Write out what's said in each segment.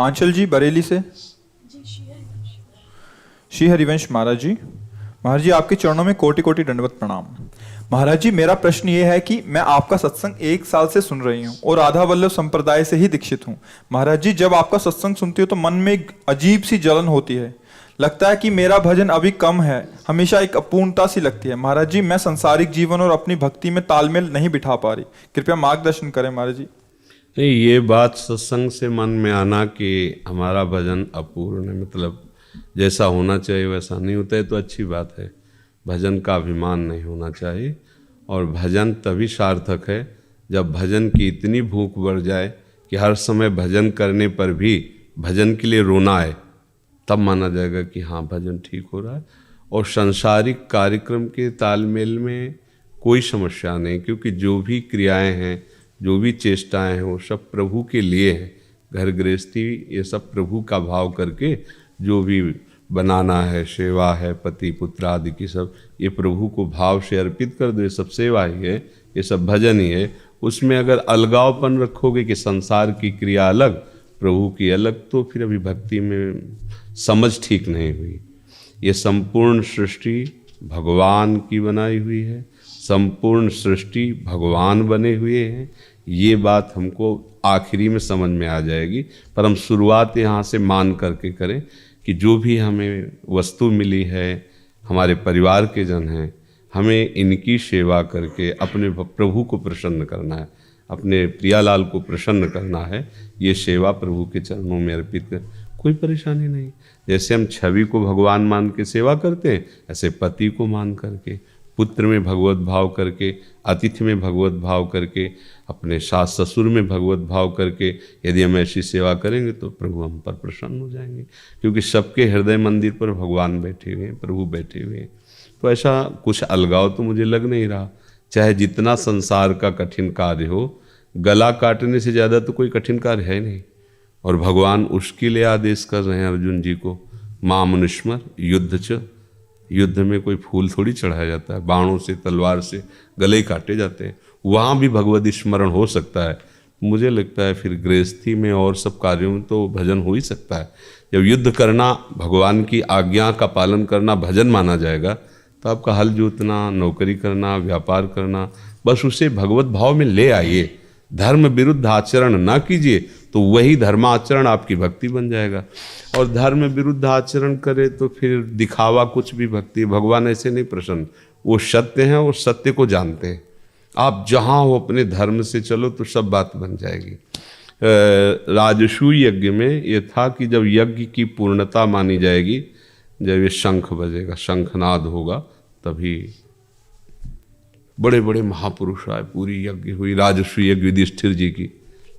आंचल जी बरेली से। श्री हरिवंश महाराज जी। महाराज जी आपके चरणों में कोटि कोटि दंडवत प्रणाम। महाराज जी मेरा प्रश्न ये है कि मैं आपका सत्संग 1 साल से सुन रही हूँ और राधा वल्लभ संप्रदाय से ही दीक्षित हूँ। महाराज जी जब आपका सत्संग सुनती हूँ तो मन में एक अजीब सी जलन होती है, लगता है कि मेरा भजन अभी कम है, हमेशा एक अपूर्णता सी लगती है। महाराज जी मैं संसारिक जीवन और अपनी भक्ति में तालमेल नहीं बिठा पा रही, कृपया मार्गदर्शन करें महाराज जी। नहीं, ये बात सत्संग से मन में आना कि हमारा भजन अपूर्ण है, मतलब जैसा होना चाहिए वैसा नहीं होता है, तो अच्छी बात है। भजन का अभिमान नहीं होना चाहिए, और भजन तभी सार्थक है जब भजन की इतनी भूख बढ़ जाए कि हर समय भजन करने पर भी भजन के लिए रोना है, तब माना जाएगा कि हाँ भजन ठीक हो रहा है। और सांसारिक कार्यक्रम के तालमेल में कोई समस्या नहीं, क्योंकि जो भी क्रियाएं हैं, जो भी चेष्टाएं हैं, वो सब प्रभु के लिए हैं। घर गृहस्थी ये सब प्रभु का भाव करके जो भी बनाना है, सेवा है, पति पुत्र आदि की सब, ये प्रभु को भाव से अर्पित कर दो। ये सब सेवा ही है, ये सब भजन ही है। उसमें अगर अलगावपन रखोगे कि संसार की क्रिया अलग, प्रभु की अलग, तो फिर अभी भक्ति में समझ ठीक नहीं हुई। ये संपूर्ण सृष्टि भगवान की बनाई हुई है, संपूर्ण सृष्टि भगवान बने हुए हैं, ये बात हमको आखिरी में समझ में आ जाएगी। पर हम शुरुआत यहाँ से मान करके करें कि जो भी हमें वस्तु मिली है, हमारे परिवार के जन हैं, हमें इनकी सेवा करके अपने प्रभु को प्रसन्न करना है, अपने प्रियालाल को प्रसन्न करना है। ये सेवा प्रभु के चरणों में अर्पित कर, कोई परेशानी नहीं। जैसे हम छवि को भगवान मान के सेवा करते हैं, ऐसे पति को मान करके, पुत्र में भगवत भाव करके, अतिथि में भगवत भाव करके, अपने सास ससुर में भगवत भाव करके यदि हम ऐसी सेवा करेंगे तो प्रभु हम पर प्रसन्न हो जाएंगे, क्योंकि सबके हृदय मंदिर पर भगवान बैठे हुए हैं, प्रभु बैठे हुए हैं। तो ऐसा कुछ अलगाव तो मुझे लग नहीं रहा। चाहे जितना संसार का कठिन कार्य हो, गला काटने से ज़्यादा तो कोई कठिन कार्य है नहीं। और भगवान उसके लिए आदेश कर रहे हैं अर्जुन जी को, मामनुस्मर युद्ध च। युद्ध में कोई फूल थोड़ी चढ़ाया जाता है, बाणों से, तलवार से गले काटे जाते हैं। वहाँ भी भगवत स्मरण हो सकता है। मुझे लगता है फिर गृहस्थी में और सब कार्यों में तो भजन हो ही सकता है। जब युद्ध करना, भगवान की आज्ञा का पालन करना भजन माना जाएगा, तो आपका हल जोतना, नौकरी करना, व्यापार करना, बस उसे भगवत भाव में ले आइए। धर्म विरुद्ध आचरण ना कीजिए, तो वही धर्माचरण आपकी भक्ति बन जाएगा। और धर्म विरुद्ध आचरण करे तो फिर दिखावा कुछ भी भक्ति। भगवान ऐसे नहीं प्रसन्न, वो सत्य हैं, वो सत्य को जानते हैं। आप जहाँ हो अपने धर्म से चलो तो सब बात बन जाएगी। राजसूय यज्ञ में ये था कि जब यज्ञ की पूर्णता मानी जाएगी, जब ये शंख बजेगा, शंखनाद होगा, तभी बड़े बड़े महापुरुष आए, पूरी यज्ञ हुई, राजसूय यज्ञ युधिष्ठिर जी की।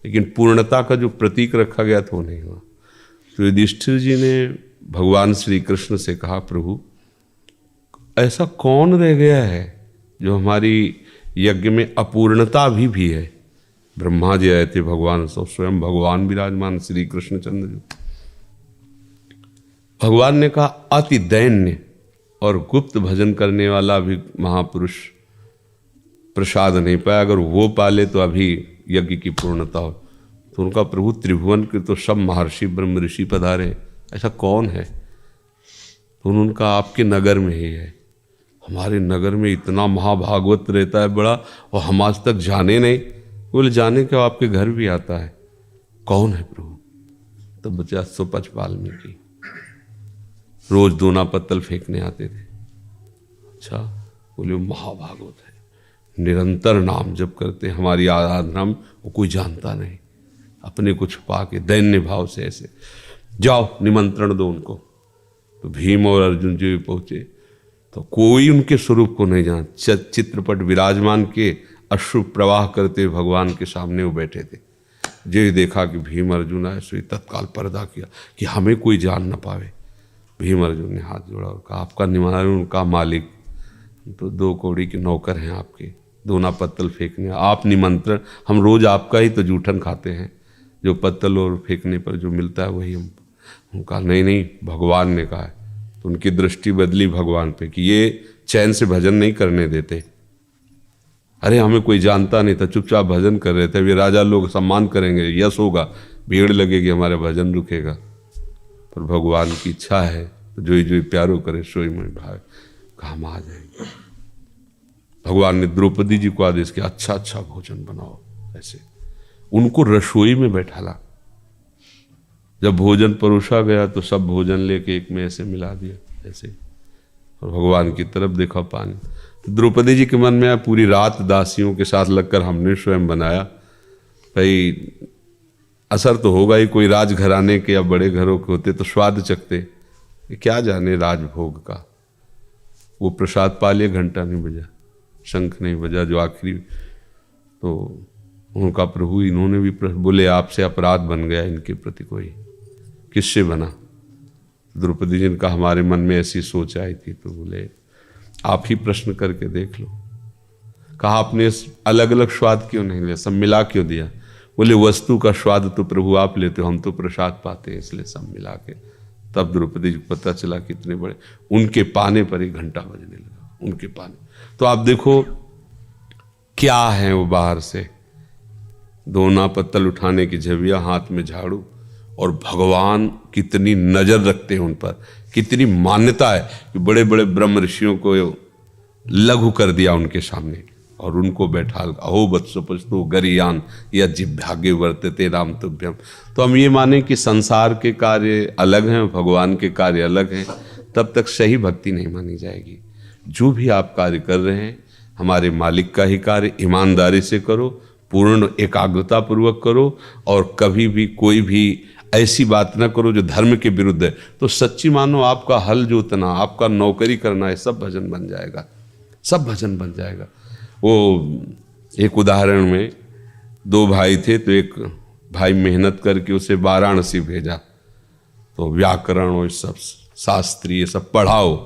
लेकिन पूर्णता का जो प्रतीक रखा गया था वो नहीं हुआ। तो युधिष्ठिर जी ने भगवान श्री कृष्ण से कहा, प्रभु ऐसा कौन रह गया है जो हमारी यज्ञ में अपूर्णता भी है। ब्रह्मा जी आए थे, भगवान स्वयं भगवान विराजमान श्री कृष्णचंद्र जी। भगवान ने कहा अति दैन्य और गुप्त भजन करने वाला भी महापुरुष प्रसाद नहीं पाया, अगर वो पाले तो अभी यज्ञ की पूर्णता हो। तो उनका प्रभु त्रिभुवन के तो सब महर्षि ब्रह्म ऋषि पधारे, ऐसा कौन है। तो उनका आपके नगर में ही है। हमारे नगर में इतना महाभागवत रहता है बड़ा, और हम आज तक जाने नहीं। बोले जाने के आपके घर भी आता है, कौन है प्रभु। तो बचा सुपच वाल्मीकि, रोज दोना पत्तल फेंकने आते थे। अच्छा, बोले महाभागवत है, निरंतर नाम जप करते, हमारी आराधना में वो कोई जानता नहीं। अपने को छुपा के दैन्य भाव से ऐसे, जाओ निमंत्रण दो उनको। तो भीम और अर्जुन जी पहुँचे तो कोई उनके स्वरूप को नहीं जान। चित्रपट विराजमान के अश्रु प्रवाह करते भगवान के सामने वो बैठे थे। जो देखा कि भीम अर्जुन आए, सो तत्काल पर्दा किया कि हमें कोई जान न पावे। भीम अर्जुन ने हाथ जोड़ा और कहा आपका निमंत्रण, उनका मालिक तो 2 कौड़ी के नौकर हैं आपके, दोना पत्तल फेंकने आप निमंत्रण, हम रोज आपका ही तो जूठन खाते हैं, जो पत्तल और फेंकने पर जो मिलता है वही हम कहा नहीं भगवान ने कहा है। तो उनकी दृष्टि बदली भगवान पे कि ये चैन से भजन नहीं करने देते। अरे हमें कोई जानता नहीं था, चुपचाप भजन कर रहे थे, वे राजा लोग सम्मान करेंगे, यश होगा, भीड़ लगेगी, हमारा भजन रुकेगा। पर भगवान की इच्छा है तो जो ही प्यारो करे सोई में भाग, काम आ जाएंगे। भगवान ने द्रौपदी जी को आदेश किया, अच्छा अच्छा भोजन बनाओ। ऐसे उनको रसोई में बैठाला। जब भोजन परोसा गया तो सब भोजन लेके एक में ऐसे मिला दिया ऐसे, और भगवान की तरफ देखा पानी। तो द्रौपदी जी के मन में आया, पूरी रात दासियों के साथ लगकर हमने स्वयं बनाया, भाई असर तो होगा ही, कोई राजघराने के या बड़े घरों के होते तो स्वाद चखते, क्या जाने राजभोग का। वो प्रसाद पा लिया, घंटा नहीं बजा, शंख नहीं बजा, जो आखिरी। तो उनका प्रभु, इन्होंने भी बोले आपसे अपराध बन गया इनके प्रति, कोई किससे बना? द्रौपदी जी ने कहा हमारे मन में ऐसी सोच आई थी। तो बोले आप ही प्रश्न करके देख लो। कहा आपने अलग अलग स्वाद क्यों नहीं लिया, सब मिला क्यों दिया? बोले वस्तु का स्वाद तो प्रभु आप लेते हो, हम तो प्रसाद पाते हैं, इसलिए सब मिला के। तब द्रौपदी जी को पता चला कि इतने बड़े, उनके पाने पर ही घंटा बजने लगा, उनके पाने। तो आप देखो क्या है वो, बाहर से दोना पत्तल उठाने की झविया, हाथ में झाड़ू, और भगवान कितनी नजर रखते हैं उन पर, कितनी मान्यता है कि बड़े बड़े ब्रह्म ऋषियों को लघु कर दिया उनके सामने और उनको बैठा, अहो वत्सपस्तु गरियान या जिभ्यागे वर्तते राम तुभ्यम। तो हम ये माने कि संसार के कार्य अलग हैं, भगवान के कार्य अलग हैं, तब तक सही भक्ति नहीं मानी जाएगी। जो भी आप कार्य कर रहे हैं, हमारे मालिक का ही कार्य ईमानदारी से करो, पूर्ण एकाग्रता पूर्वक करो, और कभी भी कोई भी ऐसी बात ना करो जो धर्म के विरुद्ध है। तो सच्ची मानो आपका हल जोतना, आपका नौकरी करना है, सब भजन बन जाएगा, सब भजन बन जाएगा। वो एक उदाहरण में दो भाई थे, तो एक भाई मेहनत करके उसे वाराणसी भेजा, तो व्याकरण और सब शास्त्री ये सब पढ़ाओ।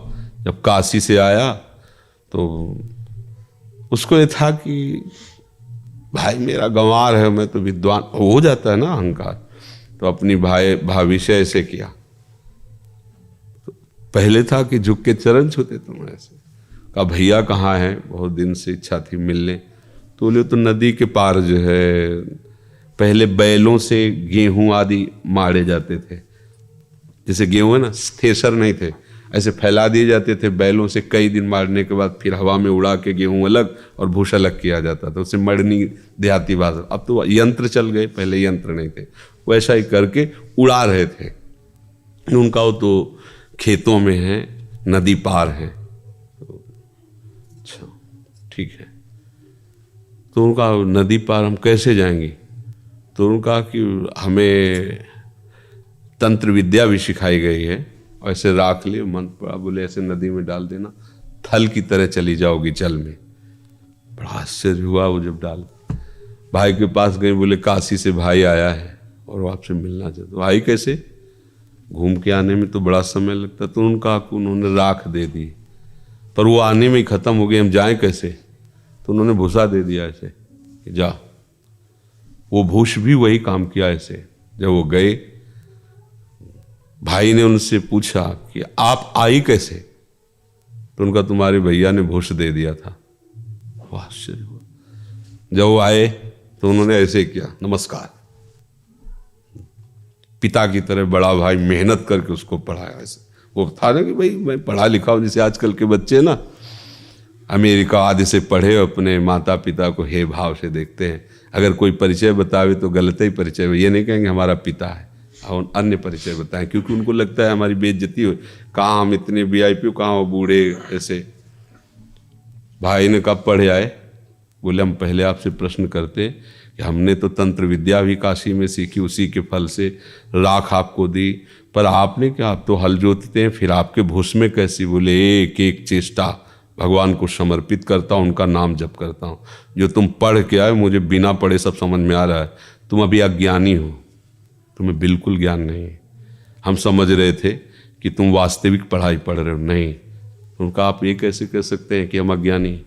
जब काशी से आया तो उसको ये था कि भाई मेरा गंवार है, मैं तो विद्वान, हो जाता है ना अहंकार। तो अपनी भाभी से ऐसे किया, तो पहले था कि झुक के चरण छूते तुम, ऐसे कहा भैया कहाँ है, बहुत दिन से इच्छा थी मिलने। तो बोले तो नदी के पार जो है, पहले बैलों से गेहूं आदि मारे जाते थे, जैसे गेहूं है ना, थ्रेसर नहीं थे, ऐसे फैला दिए जाते थे बैलों से, कई दिन मारने के बाद फिर हवा में उड़ा के गेहूं अलग और भूसा अलग किया जाता था, उसे मड़नी देहाती भाषा। अब तो यंत्र चल गए, पहले यंत्र नहीं थे, वैसा ही करके उड़ा रहे थे। उनका वो तो खेतों में है, नदी पार है। अच्छा ठीक है, तो उनका नदी पार हम कैसे जाएंगे? तो उनका कि हमें तंत्र विद्या भी सिखाई गई है, ऐसे राख ले, मन पड़ा, बोले ऐसे नदी में डाल देना, थल की तरह चली जाओगी जल में। बड़ा आश्चर्य हुआ वो जब डाल। भाई के पास गए, बोले काशी से भाई आया है और वो आपसे मिलना चाहते। भाई कैसे? घूम के आने में तो बड़ा समय लगता। तो उन्होंने राख दे दी, पर वो आने में ही खत्म हो गई, हम जाएं कैसे? तो उन्होंने भूसा दे दिया ऐसे कि जा। वो भूस भी वही काम किया ऐसे। जब वो गए, भाई ने उनसे पूछा कि आप आई कैसे? तो उनका तुम्हारे भैया ने भूस दे दिया था। वो आश्चर्य हुआ। जब वो आए तो उन्होंने ऐसे किया, नमस्कार। पिता की तरह बड़ा भाई मेहनत करके उसको पढ़ाया। ऐसे वो था ना कि भाई मैं पढ़ा लिखा हूं, जैसे आजकल के बच्चे ना अमेरिका आदि से पढ़े, अपने माता पिता को हे भाव से देखते हैं। अगर कोई परिचय बतावे तो गलत ही परिचय, ये नहीं कहेंगे हमारा पिता है, और अन्य परिचय बताएं, क्योंकि उनको लगता है हमारी बेइज्जती हो। कहाँ हम इतने वीआईपी, कहाँ वो बूढ़े ऐसे। भाई ने कब पढ़े आए? बोले हम पहले आपसे प्रश्न करते कि हमने तो तंत्र विद्या भी काशी में सीखी, उसी के फल से राख आपको दी, पर आपने क्या, आप तो हल जोतते हैं, फिर आपके भूस में कैसी? बोले एक एक चेष्टा भगवान को समर्पित करता हूँ, उनका नाम जप करता हूँ। जो तुम पढ़ के आए, मुझे बिना पढ़े सब समझ में आ रहा है। तुम अभी अज्ञानी हो, तुम्हें बिल्कुल ज्ञान नहीं है। हम समझ रहे थे कि तुम वास्तविक पढ़ाई पढ़ रहे हो, नहीं। उनका आप ये कैसे कह सकते हैं कि हम अज्ञानी?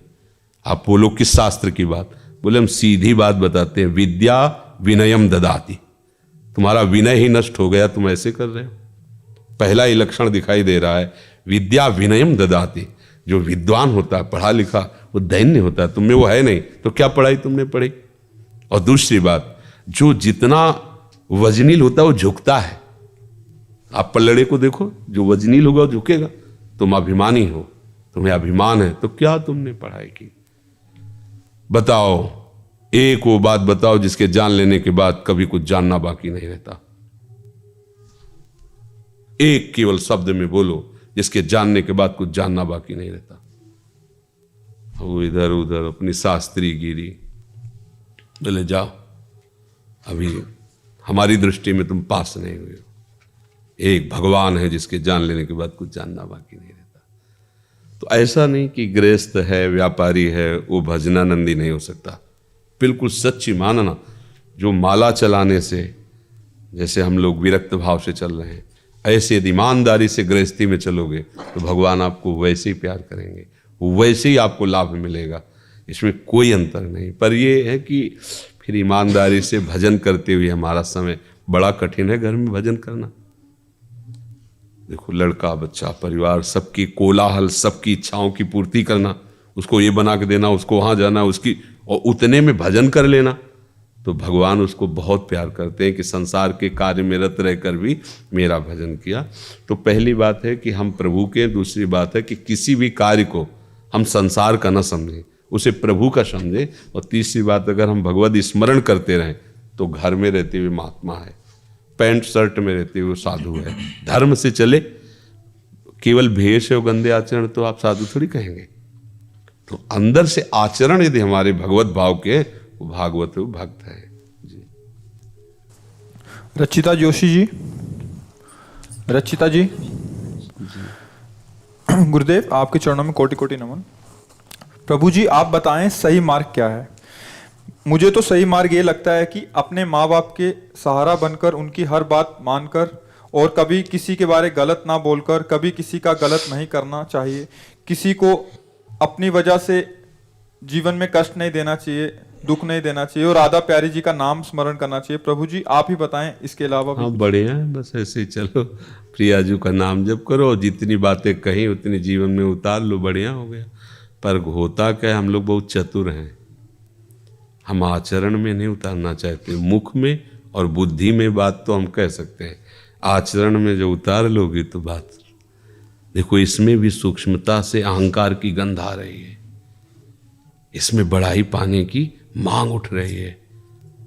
आप बोलो किस शास्त्र की बात? बोले हम सीधी बात बताते हैं, विद्या विनयम ददाति। तुम्हारा विनय ही नष्ट हो गया, तुम ऐसे कर रहे हो। पहला ही लक्षण दिखाई दे रहा है, विद्या विनयम ददाति। जो विद्वान होता है, पढ़ा लिखा, वो दैन्य होता है। तुम में वो है नहीं तो क्या पढ़ाई तुमने पढ़ी। और दूसरी बात, जो जितना वजनील होता है वो झुकता है। आप पल्लड़े को देखो, जो वजनील होगा वो झुकेगा। तुम अभिमानी हो, तुम्हें अभिमान है, तो क्या तुमने पढ़ाई की। बताओ, एक वो बात बताओ जिसके जान लेने के बाद कभी कुछ जानना बाकी नहीं रहता। एक केवल शब्द में बोलो जिसके जानने के बाद कुछ जानना बाकी नहीं रहता। वो इधर उधर अपनी शास्त्री गिरी, बोले जाओ, अभी हमारी दृष्टि में तुम पास नहीं हुए हो। एक भगवान है जिसके जान लेने के बाद कुछ जानना बाकी नहीं रहता। तो ऐसा नहीं कि गृहस्थ है, व्यापारी है, वो भजनानंदी नहीं हो सकता। बिल्कुल सच्ची मानना, जो माला चलाने से जैसे हम लोग विरक्त भाव से चल रहे हैं, ऐसे यदि ईमानदारी से गृहस्थी में चलोगे तो भगवान आपको वैसे ही प्यार करेंगे, वैसे ही आपको लाभ मिलेगा। इसमें कोई अंतर नहीं। पर ये है कि फिर ईमानदारी से भजन करते हुए हमारा समय बड़ा कठिन है। घर में भजन करना, देखो, लड़का बच्चा परिवार सबकी कोलाहल, सबकी इच्छाओं की पूर्ति करना, उसको ये बना के देना, उसको वहाँ जाना, उसकी, और उतने में भजन कर लेना, तो भगवान उसको बहुत प्यार करते हैं कि संसार के कार्य में रत रहकर भी मेरा भजन किया। तो पहली बात है कि हम प्रभु के, दूसरी बात है कि किसी भी कार्य को हम संसार का न समझें, उसे प्रभु का समझें, और तीसरी बात, अगर हम भगवत स्मरण करते रहें तो घर में रहते हुए महात्मा है, पैंट शर्ट में रहते हुए साधु है। धर्म से चले, केवल भेष और गंदे आचरण तो आप साधु थोड़ी कहेंगे। तो अंदर से आचरण यदि हमारे भगवत भाव के, वो भागवत, वो भक्त है जी। रचिता जोशी जी, रचिता जी, गुरुदेव आपके चरणों में कोटि कोटि नमन। प्रभु जी, आप बताएं सही मार्ग क्या है। मुझे तो सही मार्ग ये लगता है कि अपने माँ बाप के सहारा बनकर उनकी हर बात मानकर, और कभी किसी के बारे गलत ना बोलकर, कभी किसी का गलत नहीं करना चाहिए, किसी को अपनी वजह से जीवन में कष्ट नहीं देना चाहिए, दुख नहीं देना चाहिए, और राधा प्यारी जी का नाम स्मरण करना चाहिए। प्रभु जी आप ही बताएं इसके अलावा भी। हाँ, बढ़िया है, बस ऐसे ही चलो, प्रियाजू का नाम जप करो, जितनी बातें कहीं उतनी जीवन में उतार लो, बढ़िया हो गया। पर होता क्या है, हम लोग बहुत चतुर हैं, हम आचरण में नहीं उतारना चाहते। मुख में और बुद्धि में बात तो हम कह सकते हैं, आचरण में जो उतार लोगे तो बात, देखो, इसमें भी सूक्ष्मता से अहंकार की गंध आ रही है, इसमें बढ़ाई पाने की मांग उठ रही है।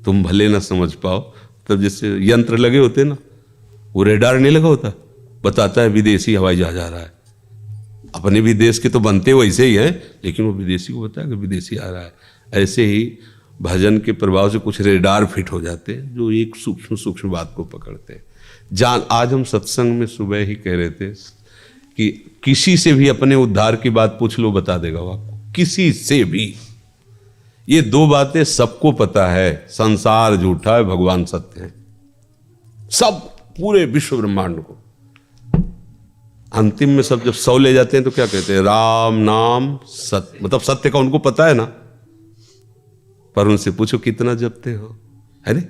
तुम भले ना समझ पाओ, तब जैसे यंत्र लगे होते ना, वो रेडार नहीं लगा होता, बताता है विदेशी हवाई जहाज आ रहा है। अपने भी देश के तो बनते वैसे ही हैं, लेकिन वो विदेशी को बताया कि विदेशी आ रहा है। ऐसे ही भजन के प्रभाव से कुछ रेडार फिट हो जाते हैं, जो एक सूक्ष्म सूक्ष्म बात को पकड़ते हैं। आज हम सत्संग में सुबह ही कह रहे थे कि किसी से भी अपने उद्धार की बात पूछ लो, बता देगा वो आपको, किसी से भी। ये दो बातें सबको पता है, संसार झूठा है, भगवान सत्य है, सब पूरे विश्व ब्रह्मांड को। अंतिम में सब जब सौ ले जाते हैं तो क्या कहते हैं, राम नाम सत्य, मतलब सत्य का उनको पता है ना, पर उनसे पूछो कितना जपते हो, है ना।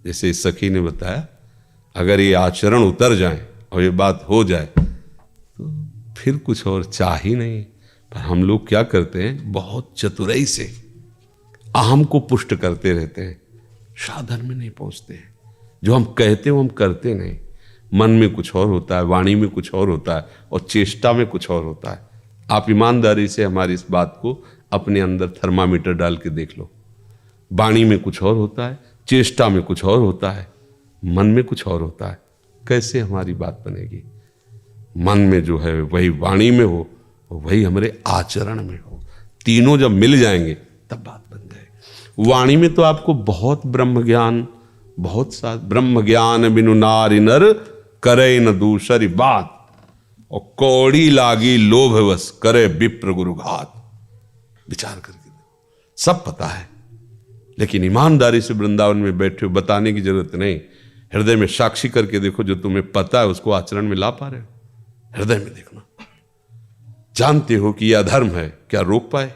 जैसे इस सखी ने बताया, अगर ये आचरण उतर जाए और ये बात हो जाए तो फिर कुछ और चाह ही नहीं। पर हम लोग क्या करते हैं, बहुत चतुराई से अहम को पुष्ट करते रहते हैं, साधन में नहीं पहुंचते हैं। जो हम कहते हैं वो हम करते नहीं, मन में कुछ और होता है, वाणी में कुछ और होता है, और चेष्टा में कुछ और होता है। आप ईमानदारी से हमारी इस बात को अपने अंदर थर्मामीटर डाल के देख लो। वाणी में कुछ और होता है, चेष्टा में कुछ और होता है, मन में कुछ और होता है। कैसे हमारी बात बनेगी? मन में जो है वही वाणी में हो, वही हमारे आचरण में हो। तीनों जब मिल जाएंगे तब बात बन जाएगी। वाणी में तो आपको बहुत ब्रह्म ज्ञान, बहुत सा ब्रह्म ज्ञान बिनु नारि नर करे न दूसरी बात, और कौड़ी लागी लोभवश करे विप्र गुरु घात। विचार करके सब पता है, लेकिन ईमानदारी से वृंदावन में बैठे हो, बताने की जरूरत नहीं। हृदय में साक्षी करके देखो, जो तुम्हें पता है उसको आचरण में ला पा रहे हो। हृदय में देखना। जानते हो कि यह अधर्म है, क्या रोक पाए?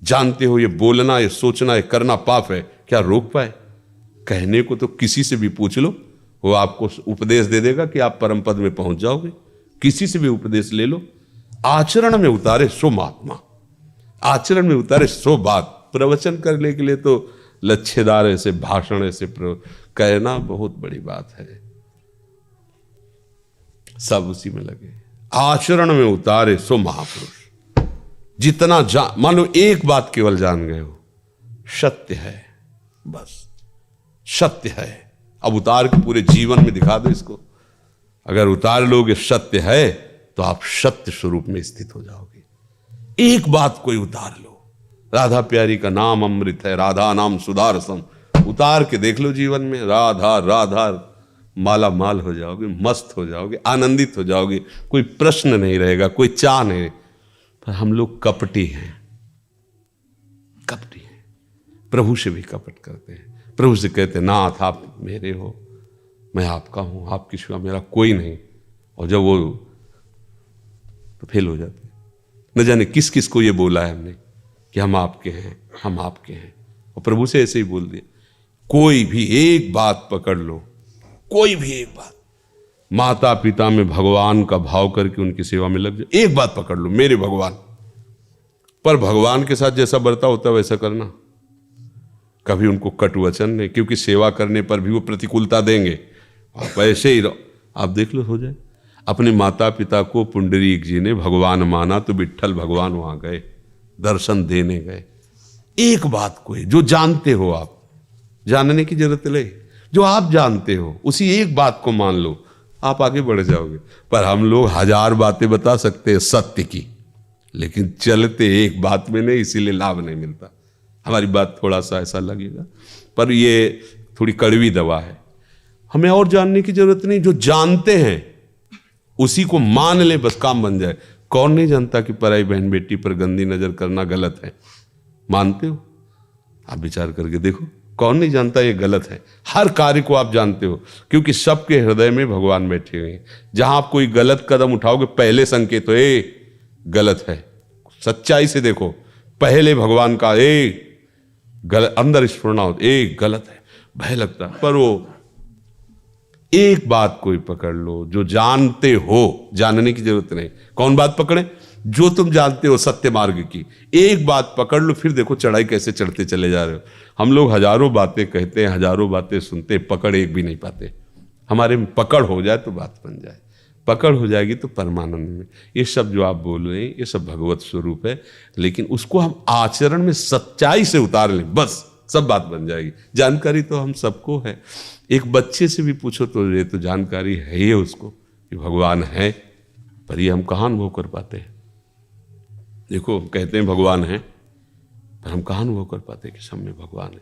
जानते हो ये बोलना, ये सोचना, ये करना पाप है, क्या रोक पाए? कहने को तो किसी से भी पूछ लो, वो आपको उपदेश दे देगा कि आप परम पद में पहुंच जाओगे। किसी से भी उपदेश ले लो, आचरण में उतारे सो महात्मा, आचरण में उतारे सो बात। प्रवचन करने के लिए तो लच्छेदार ऐसे भाषण ऐसे कहना बहुत बड़ी बात है, सब उसी में लगे। आचरण में उतारे सो महापुरुष। जितना मान लो एक बात केवल जान गए हो, सत्य है, बस सत्य है। अब उतार के पूरे जीवन में दिखा दो इसको। अगर उतार लोगे सत्य है तो आप सत्य स्वरूप में स्थित हो जाओगे। एक बात कोई उतार लो, राधा प्यारी का नाम अमृत है, राधा नाम सुधारसम। उतार के देख लो जीवन में, राधा राधा, माला माल हो जाओगे, मस्त हो जाओगे, आनंदित हो जाओगे। कोई प्रश्न नहीं रहेगा, कोई चाह नहीं। पर हम लोग कपटी हैं, कपटी हैं, प्रभु से भी कपट करते हैं। प्रभु से कहते हैं नाथ आप मेरे हो, मैं आपका हूं, आपके सिवा मेरा कोई नहीं। और जब वो तो फेल हो जाते। न जाने किस किस को ये बोला है हमने कि हम आपके हैं, हम आपके हैं, और प्रभु से ऐसे ही बोल दिया। कोई भी एक बात पकड़ लो, कोई भी एक बात, माता पिता में भगवान का भाव करके उनकी सेवा में लग जाओ। एक बात पकड़ लो, मेरे भगवान। पर भगवान के साथ जैसा बर्ताव होता है वैसा करना। कभी उनको कटु वचन नहीं, क्योंकि सेवा करने पर भी वो प्रतिकूलता देंगे। आप ऐसे ही रहो, आप देख लो, हो जाए। अपने माता पिता को पुंडरीक जी ने भगवान माना तो विट्ठल भगवान वहां गए, दर्शन देने गए। एक बात कोई जो जानते हो, आप जानने की जरूरत नहीं, जो आप जानते हो उसी एक बात को मान लो, आप आगे बढ़ जाओगे। पर हम लोग 1000 बातें बता सकते हैं सत्य की, लेकिन चलते एक बात में नहीं, इसीलिए लाभ नहीं मिलता। हमारी बात थोड़ा सा ऐसा लगेगा, पर ये थोड़ी कड़वी दवा है। हमें और जानने की जरूरत नहीं, जो जानते हैं उसी को मान ले, बस काम बन जाए। कौन नहीं जानता कि पराई बहन बेटी पर गंदी नजर करना गलत है? मानते हो? आप विचार करके देखो, कौन नहीं जानता ये गलत है? हर कार्य को आप जानते हो, क्योंकि सबके हृदय में भगवान बैठे हुए हैं। जहां आप कोई गलत कदम उठाओगे, पहले संकेत हो, ए गलत है। सच्चाई से देखो, पहले भगवान का ए गलत, अंदर स्फुरना हो, ए गलत है, भय लगता। पर वो एक बात कोई पकड़ लो जो जानते हो, जानने की जरूरत नहीं। कौन बात पकड़े? जो तुम जानते हो सत्य मार्ग की एक बात पकड़ लो, फिर देखो चढ़ाई कैसे चढ़ते चले जा रहे हो। हम लोग हजारों बातें कहते हैं, हजारों बातें सुनते, पकड़ एक भी नहीं पाते। हमारे में पकड़ हो जाए तो बात बन जाए, पकड़ हो जाएगी तो परमानंद में। ये सब जो आप बोल रहे हैं ये सब भगवत स्वरूप है, लेकिन उसको हम आचरण में सच्चाई से उतार लें, बस सब बात बन जाएगी। जानकारी तो हम सबको है, एक बच्चे से भी पूछो तो ये तो जानकारी है ही उसको कि भगवान है, पर ये हम कहाँ अनुभव कर पाते हैं? देखो, कहते हैं भगवान है, पर हम कहाँ अनुभव कर पाते हैं कि सब में भगवान है?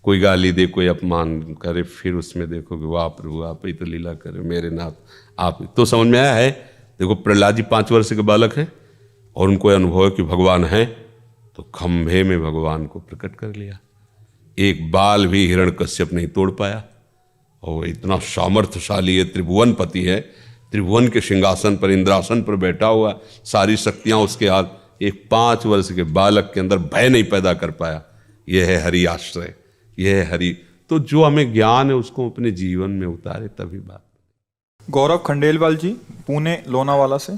कोई गाली दे, कोई अपमान करे, फिर उसमें देखो कि वाह प्रभु आप ही तो लीला करे, मेरे नाथ आप ही। तो समझ में आया है? देखो, प्रहलाद जी 5 वर्ष के बालक हैं और उनको अनुभव है कि भगवान है, तो खंभे में भगवान को प्रकट कर लिया। एक बाल भी हिरण्यकश्यप नहीं तोड़ पाया, और इतना सामर्थ्यशाली है, त्रिभुवनपति है, त्रिभुवन के सिंहासन पर, इंद्रासन पर बैठा हुआ, सारी शक्तियां उसके हाथ। एक 5 वर्ष के बालक के अंदर भय नहीं पैदा कर पाया। यह है हरि आश्रय, यह है हरि। तो जो हमें ज्ञान है उसको अपने जीवन में उतारे, तभी बात। गौरव खंडेलवाल जी, पुणे लोनावाला से।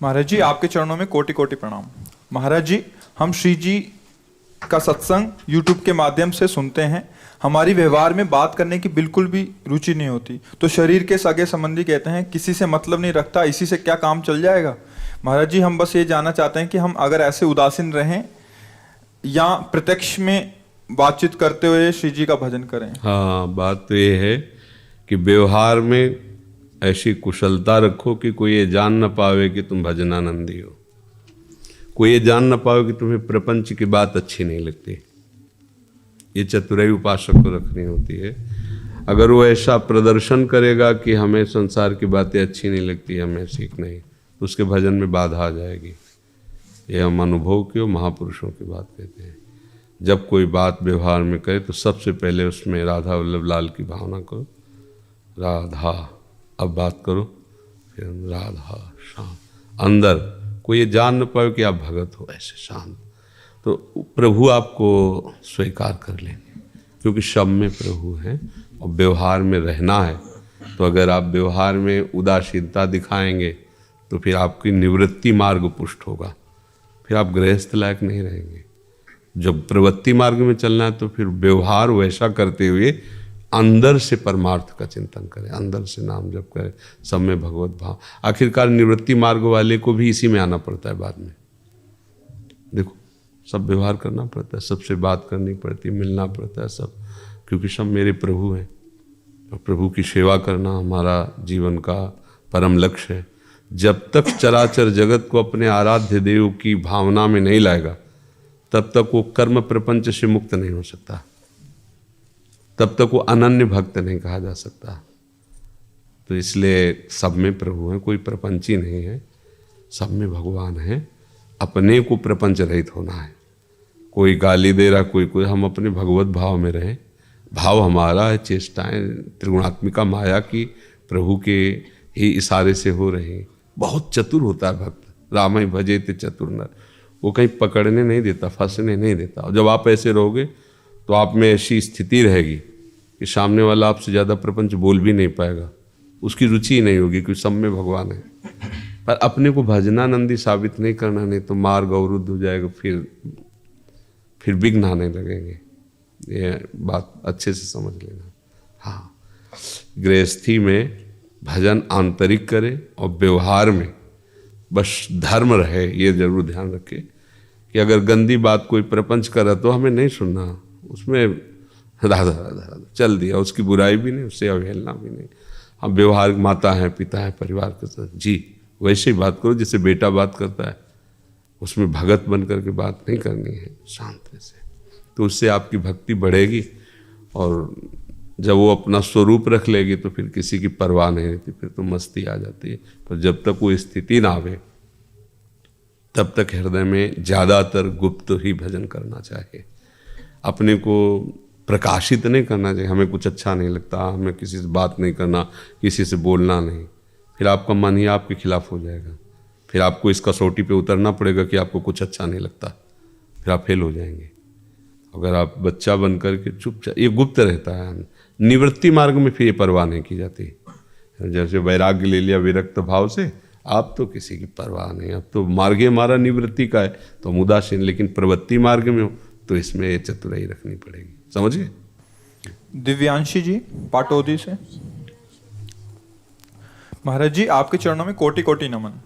महाराज जी, आपके चरणों में कोटि कोटि प्रणाम। महाराज जी, हम श्री जी का सत्संग यूट्यूब के माध्यम से सुनते हैं। हमारी व्यवहार में बात करने की बिल्कुल भी रुचि नहीं होती, तो शरीर के सगे संबंधी कहते हैं किसी से मतलब नहीं रखता, इसी से क्या काम चल जाएगा। महाराज जी, हम बस ये जानना चाहते हैं कि हम अगर ऐसे उदासीन रहें या प्रत्यक्ष में बातचीत करते हुए श्री जी का भजन करें। हाँ, बात तो ये है कि व्यवहार में ऐसी कुशलता रखो कि कोई ये जान न पावे कि तुम भजनानंदी हो, कोई ये जान न पावे कि तुम्हें प्रपंच की बात अच्छी नहीं लगती। ये चतुराई उपासक को रखनी होती है। अगर वो ऐसा प्रदर्शन करेगा कि हमें संसार की बातें अच्छी नहीं लगती, हमें सीख नहीं, तो उसके भजन में बाधा आ जाएगी। ये हम अनुभव की महापुरुषों की बात कहते हैं। जब कोई बात व्यवहार में करे तो सबसे पहले उसमें राधा वल्लभ लाल की भावना करो। राधा, अब बात करो, फिर राधा शांत, अंदर कोई ये जान न पाए कि आप भगत हो, ऐसे शांत, तो प्रभु आपको स्वीकार कर लेंगे, क्योंकि सब में प्रभु हैं। और व्यवहार में रहना है, तो अगर आप व्यवहार में उदासीनता दिखाएंगे तो फिर आपकी निवृत्ति मार्ग पुष्ट होगा, फिर आप गृहस्थ लायक नहीं रहेंगे। जब प्रवृत्ति मार्ग में चलना है तो फिर व्यवहार वैसा करते हुए अंदर से परमार्थ का चिंतन करें, अंदर से नाम जप करें, सब में भगवत भाव। आखिरकार निवृत्ति मार्ग वाले को भी इसी में आना पड़ता है बाद में। देखो सब व्यवहार करना पड़ता है, सबसे बात करनी पड़ती है, मिलना पड़ता है सब, क्योंकि सब मेरे प्रभु हैं और प्रभु की सेवा करना हमारा जीवन का परम लक्ष्य है। जब तक चराचर जगत को अपने आराध्य देव की भावना में नहीं लाएगा तब तक वो कर्म प्रपंच से मुक्त नहीं हो सकता, तब तक वो अनन्य भक्त नहीं कहा जा सकता। तो इसलिए सब में प्रभु हैं, कोई प्रपंची नहीं है, सब में भगवान है। अपने को प्रपंच रहित होना है। कोई गाली दे रहा, कोई हम अपने भगवत भाव में रहें। भाव हमारा है, चेष्टाएं त्रिगुणात्मिका माया की प्रभु के ही इशारे से हो रही। बहुत चतुर होता है भक्त, राम ही भजे ते चतुर नर। वो कहीं पकड़ने नहीं देता, फंसने नहीं देता। और जब आप ऐसे रहोगे तो आप में ऐसी स्थिति रहेगी कि सामने वाला आपसे ज़्यादा प्रपंच बोल भी नहीं पाएगा, उसकी रुचि ही नहीं होगी, क्योंकि सब में भगवान है। पर अपने को भजनानंदी साबित नहीं करना, नहीं तो मार्ग अवरुद्ध हो जाएगा, फिर विघ्न आने लगेंगे। ये बात अच्छे से समझ लेना। हाँ, गृहस्थी में भजन आंतरिक करे और व्यवहार में बस धर्म रहे, ये जरूर ध्यान रखे कि अगर गंदी बात कोई प्रपंच करे तो हमें नहीं सुनना, उसमें राधा राधा राधा चल दिया, उसकी बुराई भी नहीं, उससे अवहेलना भी नहीं। हम व्यवहार माता हैं, पिता हैं, परिवार के साथ जी वैसे ही बात करो जैसे बेटा बात करता है। उसमें भगत बन करके बात नहीं करनी है, शांत से। तो उससे आपकी भक्ति बढ़ेगी और जब वो अपना स्वरूप रख लेगी तो फिर किसी की परवाह नहीं रहती, फिर तो मस्ती आ जाती है। पर जब तक वो स्थिति ना आवे तब तक हृदय में ज़्यादातर गुप्त ही भजन करना चाहिए। अपने को प्रकाशित नहीं करना चाहिए। हमें कुछ अच्छा नहीं लगता, हमें किसी से बात नहीं करना, किसी से बोलना नहीं, फिर आपका मन ही आपके खिलाफ हो जाएगा। फिर आपको इस कसौटी पे उतरना पड़ेगा कि आपको कुछ अच्छा नहीं लगता, फिर आप फेल हो जाएंगे। अगर आप बच्चा बन करके चुपचाप, ये गुप्त रहता है। निवृत्ति मार्ग में फिर ये परवाह नहीं की जाती। जैसे वैराग्य ले लिया विरक्त भाव से, आप तो किसी की परवाह नहीं, अब तो मार्ग हमारा निवृत्ति का है तो हम उदासीन। लेकिन प्रवृत्ति मार्ग में हो तो इसमें ये चतुराई रखनी पड़ेगी। समझिए। दिव्यांशी जी पाटोदी से। महाराज जी आपके चरणों में कोटि कोटि नमन।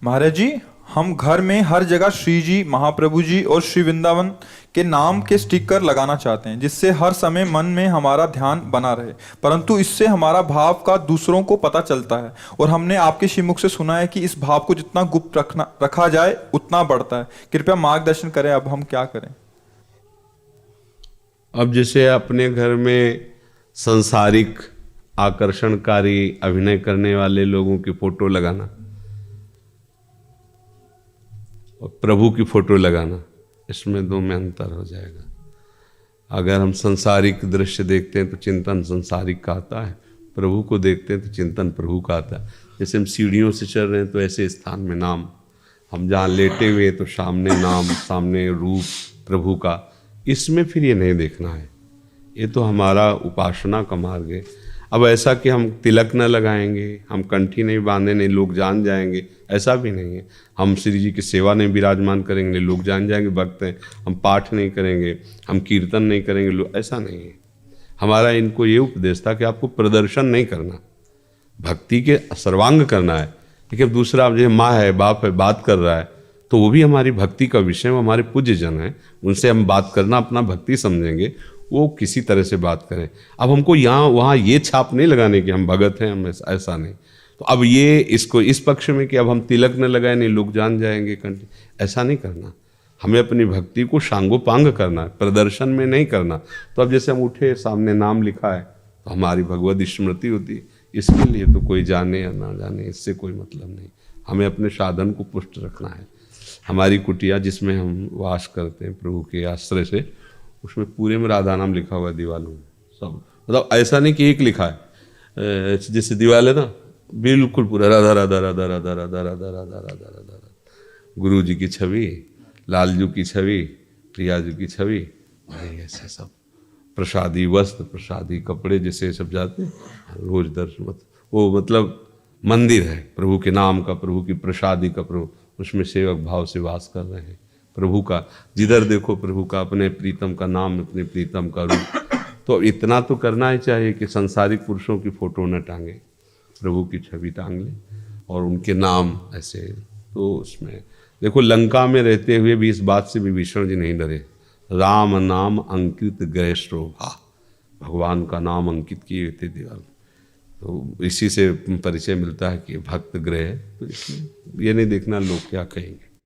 महाराज जी हम घर में हर जगह श्री जी, महाप्रभु जी और श्री वृंदावन के नाम के स्टिकर लगाना चाहते हैं, जिससे हर समय मन में हमारा ध्यान बना रहे, परंतु इससे हमारा भाव का दूसरों को पता चलता है। और हमने आपके श्रीमुख से सुना है कि इस भाव को जितना गुप्त रखा जाए उतना बढ़ता है। कृपया मार्गदर्शन करें, अब हम क्या करें? अब जैसे अपने घर में संसारिक आकर्षणकारी अभिनय करने वाले लोगों की फोटो लगाना और प्रभु की फोटो लगाना, इसमें दो में अंतर हो जाएगा। अगर हम संसारिक दृश्य देखते हैं तो चिंतन संसारिक का आता है, प्रभु को देखते हैं तो चिंतन प्रभु का आता है। जैसे हम सीढ़ियों से चल रहे हैं तो ऐसे स्थान में नाम, हम जहाँ लेटे हुए तो सामने नाम, सामने रूप प्रभु का, इसमें फिर ये नहीं देखना है। ये तो हमारा उपासना का मार्ग है। अब ऐसा कि हम तिलक न लगाएंगे, हम कंठी नहीं बांधे नहीं लोग जान जाएंगे, ऐसा भी नहीं है। हम श्री जी की सेवा नहीं विराजमान करेंगे, लोग जान जाएंगे भक्त हैं। हम पाठ नहीं करेंगे, हम कीर्तन नहीं करेंगे, लोग, ऐसा नहीं है। हमारा इनको ये उपदेश था कि आपको प्रदर्शन नहीं करना, भक्ति के सर्वांग करना है। लेकिन दूसरा जैसे माँ है, बाप है, बात कर रहा है तो वो भी हमारी भक्ति का विषय, वो हमारे पूज्य जन हैं, उनसे हम बात करना अपना भक्ति समझेंगे, वो किसी तरह से बात करें। अब हमको यहाँ वहाँ ये छाप नहीं लगाने कि हम भगत हैं, हम ऐसा नहीं। तो अब ये इसको इस पक्ष में कि अब हम तिलक न लगाए नहीं लोग जान जाएंगे, ऐसा नहीं करना। हमें अपनी भक्ति को शांगोपांग करना है, प्रदर्शन में नहीं करना। तो अब जैसे हम उठे, सामने नाम लिखा है तो हमारी भगवत स्मृति होती है। इसके लिए तो कोई जाने या ना जाने, इससे कोई मतलब नहीं। हमें अपने साधन को पुष्ट रखना है। हमारी कुटिया जिसमें हम वास करते हैं प्रभु के आश्रय से, उसमें पूरे में राधा नाम लिखा हुआ है दीवालों में सब। मतलब ऐसा नहीं कि एक लिखा है, जैसे दीवाल है ना, बिल्कुल पूरा राधा राधा राधा राधा राधा राधा राधा राधा राधा। गुरु जी की छवि, लालजू की छवि, प्रिया जी की छवि, ऐसे सब। प्रसादी वस्त्र, प्रसादी कपड़े, जैसे सब जाते हैं रोज दर्शन, वो मतलब मंदिर है प्रभु के नाम का, प्रभु की प्रसादी का, प्रभु उसमें सेवक भाव से वास कर रहे हैं। प्रभु का जिधर देखो प्रभु का, अपने प्रीतम का नाम, अपने प्रीतम का रूप। तो इतना तो करना ही चाहिए कि संसारिक पुरुषों की फोटो न टांगे, प्रभु की छवि टांग ले और उनके नाम ऐसे। तो उसमें देखो लंका में रहते हुए भी इस बात से विभीषण जी नहीं डरे, राम नाम अंकित गए शोभा, भगवान का नाम अंकित किए थे दीवार। तो इसी से परिचय मिलता है कि भक्त ग्रह है। तो इसमें ये नहीं देखना लोग क्या कहेंगे।